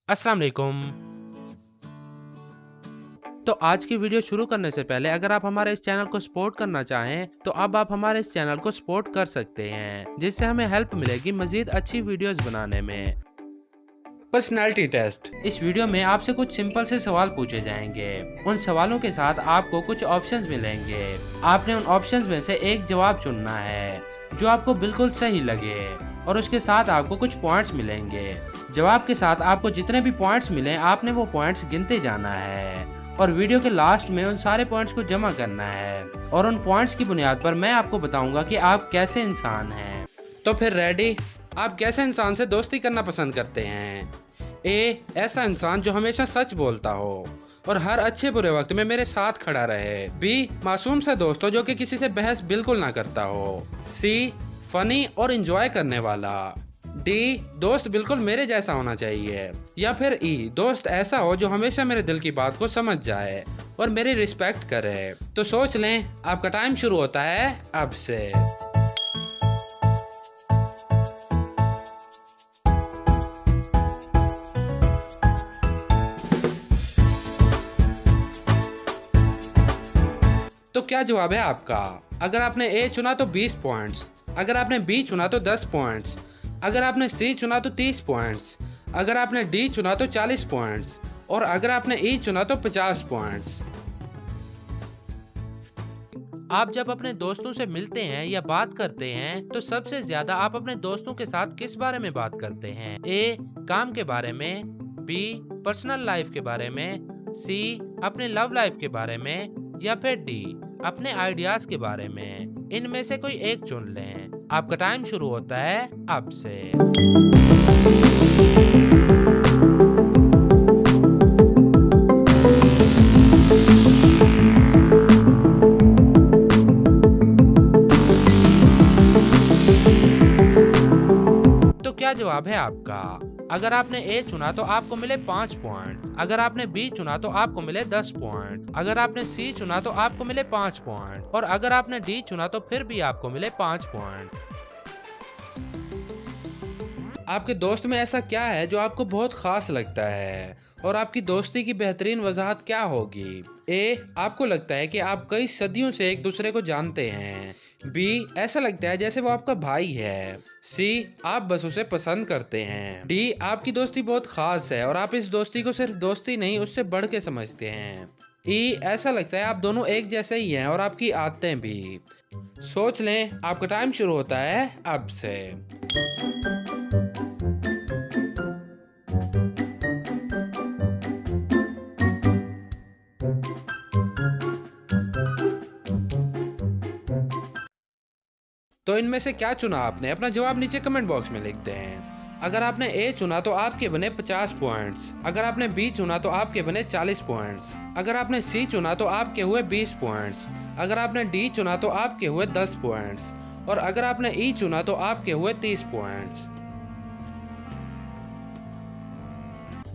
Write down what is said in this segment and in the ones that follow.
अस्सलाम वालेकुम। तो आज की वीडियो शुरू करने से पहले अगर आप हमारे इस चैनल को सपोर्ट करना चाहें तो अब आप हमारे इस चैनल को सपोर्ट कर सकते हैं, जिससे हमें हेल्प मिलेगी मजीद अच्छी वीडियोस बनाने में। Personality test. इस वीडियो में आपसे कुछ सिंपल से सवाल पूछे जाएंगे। उन सवालों के साथ आपको कुछ ऑप्शंस मिलेंगे। आपने उन ऑप्शंस में से एक जवाब चुनना है जो आपको बिल्कुल सही लगे और उसके साथ आपको कुछ पॉइंट्स मिलेंगे। जवाब के साथ आपको जितने भी पॉइंट्स मिले आपने वो पॉइंट्स गिनते जाना है और वीडियो के लास्ट में उन सारे पॉइंट्स को जमा करना है और उन पॉइंट्स की बुनियाद पर मैं आपको बताऊंगा कि आप कैसे इंसान हैं। तो फिर रेडी? आप कैसे इंसान से दोस्ती करना पसंद करते हैं? ए, ऐसा इंसान जो हमेशा सच बोलता हो और हर अच्छे बुरे वक्त में मेरे साथ खड़ा रहे। बी, मासूम सा दोस्त हो जो कि किसी से बहस बिल्कुल ना करता हो। सी, फनी और एंजॉय करने वाला। डी, दोस्त बिल्कुल मेरे जैसा होना चाहिए। या फिर ई, दोस्त ऐसा हो जो हमेशा मेरे दिल की बात को समझ जाए और मेरी रिस्पेक्ट करे। तो सोच लें, आपका टाइम शुरू होता है अब से। तो क्या जवाब है आपका? अगर आपने ए चुना तो 20 पॉइंट्स, अगर आपने बी चुना तो 10 पॉइंट्स, अगर आपने सी चुना तो 30 पॉइंट्स, अगर आपने डी चुना तो 40 पॉइंट्स और अगर आपने ई चुना तो 50 पॉइंट्स। आप जब अपने दोस्तों से मिलते हैं या बात करते हैं तो सबसे ज्यादा आप अपने दोस्तों के साथ किस बारे में बात करते हैं? ए, काम के बारे में, बी, पर्सनल लाइफ के बारे में, सी, अपने लव लाइफ के बारे में या फिर डी, अपने आइडियाज के बारे में। इनमें से कोई एक चुन लें। आपका टाइम शुरू होता है अब से। तो क्या जवाब है आपका? अगर आपने ए चुना तो आपको मिले 5 पॉइंट, अगर आपने बी चुना तो आपको मिले 10 पॉइंट, अगर आपने सी चुना तो आपको मिले 5 पॉइंट और अगर आपने डी चुना तो फिर भी आपको मिले 5 पॉइंट। आपके दोस्त में ऐसा क्या है जो आपको बहुत खास लगता है और आपकी दोस्ती की बेहतरीन वजाहत क्या होगी? ए, आपको लगता है कि आप कई सदियों से एक दूसरे को जानते हैं। बी, ऐसा लगता है जैसे वो आपका भाई है। सी, आप बस उसे पसंद करते हैं। डी, आपकी दोस्ती बहुत खास है और आप इस दोस्ती को सिर्फ दोस्ती नहीं उससे बढ़ के समझते हैं। ई, ऐसा लगता है आप दोनों एक जैसे ही हैं और आपकी आदतें भी। सोच लें, आपका टाइम शुरू होता है अब से। तो इनमें से क्या चुना आपने? अपना जवाब नीचे कमेंट बॉक्स में लिखते हैं। अगर आपने ए चुना तो आपके बने 50 पॉइंट्स, अगर आपने बी चुना तो आपके बने 40 पॉइंट्स, अगर आपने सी चुना तो आपके हुए 20 पॉइंट्स, अगर आपने डी चुना तो आपके हुए 10 पॉइंट्स और अगर आपने ई चुना तो आपके हुए 30 पॉइंट्स।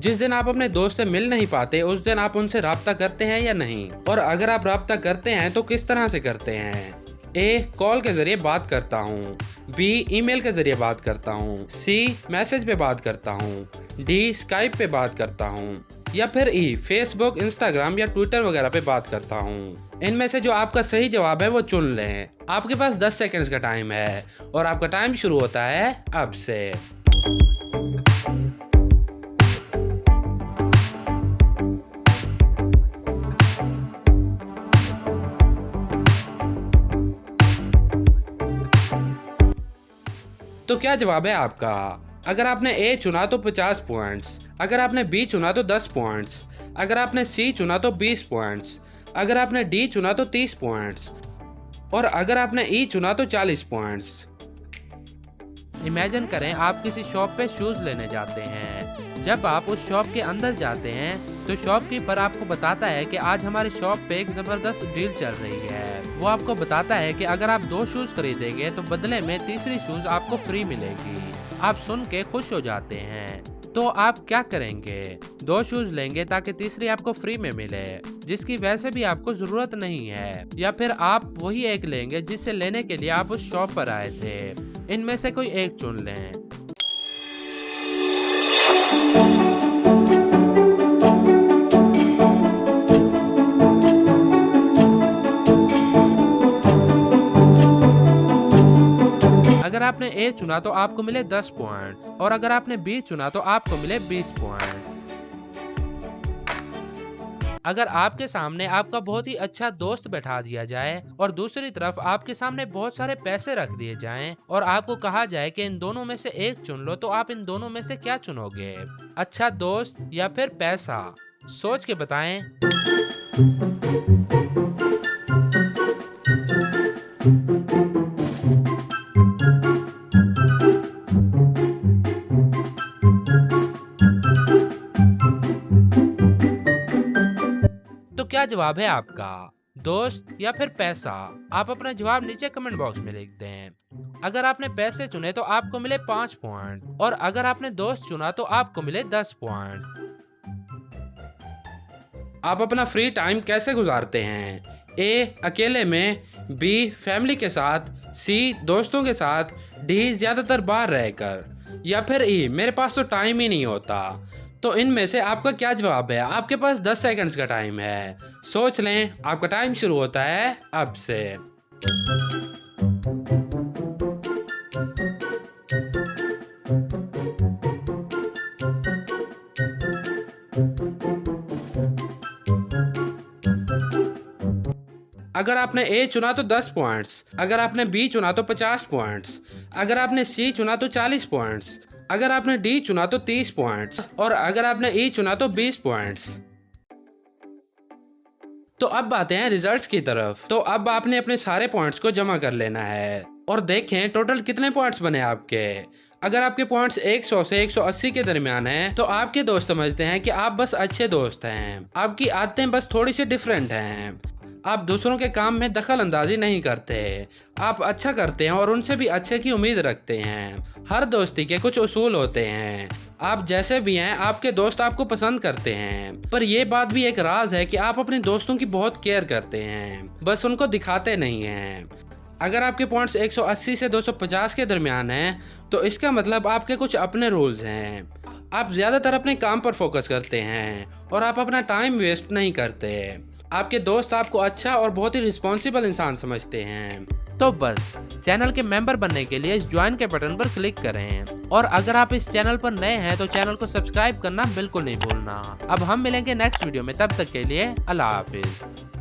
जिस दिन आप अपने दोस्त से मिल नहीं पाते उस दिन आप उनसे राब्ता करते हैं या नहीं? और अगर आप राब्ता करते हैं तो किस तरह से करते हैं? ए, कॉल के जरिए बात करता हूँ। बी, ईमेल के जरिए बात करता हूँ। सी, मैसेज पे बात करता हूँ। डी, स्काइप पे बात करता हूँ या फिर ई, फेसबुक, इंस्टाग्राम या ट्विटर वगैरह पे बात करता हूँ। इनमें से जो आपका सही जवाब है वो चुन लें। आपके पास 10 सेकंड्स का टाइम है और आपका टाइम शुरू होता है अब से। तो क्या जवाब है आपका? अगर आपने ए चुना तो 50 पॉइंट्स, अगर आपने बी चुना तो 10 पॉइंट्स, अगर आपने सी चुना तो 20 पॉइंट्स, अगर आपने डी चुना तो 30 पॉइंट्स और अगर आपने ई चुना तो 40 पॉइंट्स। इमेजिन करें आप किसी शॉप पे शूज लेने जाते हैं। जब आप उस शॉप के अंदर जाते हैं तो शॉपकीपर आपको बताता है कि आज हमारी शॉप पे एक जबरदस्त डील चल रही है। वो आपको बताता है कि अगर आप 2 शूज खरीदेंगे तो बदले में तीसरी शूज आपको फ्री मिलेगी। आप सुन के खुश हो जाते हैं। तो आप क्या करेंगे? 2 शूज लेंगे ताकि तीसरी आपको फ्री में मिले, जिसकी वैसे भी आपको जरूरत नहीं है, या फिर आप वही एक लेंगे जिससे लेने के लिए आप उस शॉप पर आए थे? इनमें से कोई एक चुन लें। आपने ए चुना तो आपको मिले 10 पॉइंट और अगर आपने बी चुना तो आपको मिले 20 पॉइंट। अगर आपके सामने आपका बहुत ही अच्छा दोस्त बैठा दिया जाए और दूसरी तरफ आपके सामने बहुत सारे पैसे रख दिए जाएं और आपको कहा जाए कि इन दोनों में से एक चुन लो, तो आप इन दोनों में से क्या चुनोगे? अच्छा दोस्त या फिर पैसा? सोच के बताएं। तो क्या जवाब है आपका, दोस्त या फिर पैसा? आप अपना जवाब नीचे कमेंट बॉक्स में लिख दें। अगर आपने पैसे चुने तो आपको मिले 5 पॉइंट और अगर आपने दोस्त चुना तो आपको मिले 10 पॉइंट। आप अपना फ्री टाइम कैसे गुजारते हैं? ए अकेले में, बी फैमिली के साथ, सी दोस्तों के साथ, डी ज्यादातर बाहर रहकर या फिर ई मेरे पास तो टाइम ही नहीं होता। तो इनमें से आपका क्या जवाब है? आपके पास 10 सेकंड्स का टाइम है, सोच लें। आपका टाइम शुरू होता है अब से। अगर आपने ए चुना तो 10 पॉइंट्स, अगर आपने बी चुना तो 50 पॉइंट्स, अगर आपने सी चुना तो 40 पॉइंट्स, अगर आपने डी चुना तो 30 पॉइंट्स और अगर आपने ई चुना तो 20 पॉइंट्स। तो अब आते हैं रिजल्ट्स की तरफ। तो अब आपने अपने सारे पॉइंट्स को जमा कर लेना है और देखें टोटल कितने पॉइंट्स बने आपके। अगर आपके पॉइंट्स 100 से 180 के दरमियान हैं तो आपके दोस्त समझते हैं कि आप बस अच्छे दोस्त हैं। आपकी आदतें बस थोड़ी सी डिफरेंट हैं। आप दूसरों के काम में दखल अंदाजी नहीं करते, आप अच्छा करते हैं और उनसे भी अच्छे की उम्मीद रखते हैं। हर दोस्ती के कुछ उसूल होते हैं। आप जैसे भी हैं आपके दोस्त आपको पसंद करते हैं, पर यह बात भी एक राज है कि आप अपने दोस्तों की बहुत केयर करते हैं, बस उनको दिखाते नहीं हैं। अगर आपके पॉइंट्स 180 से 250 के दरमियान हैं तो इसका मतलब आपके कुछ अपने रूल्स हैं। आप ज़्यादातर अपने काम पर फोकस करते हैं और आप अपना टाइम वेस्ट नहीं करते। आपके दोस्त आपको अच्छा और बहुत ही रिस्पॉन्सिबल इंसान समझते हैं। तो बस चैनल के मेंबर बनने के लिए ज्वाइन के बटन पर क्लिक करें और अगर आप इस चैनल पर नए हैं तो चैनल को सब्सक्राइब करना बिल्कुल नहीं भूलना। अब हम मिलेंगे नेक्स्ट वीडियो में, तब तक के लिए अल्लाह हाफिज।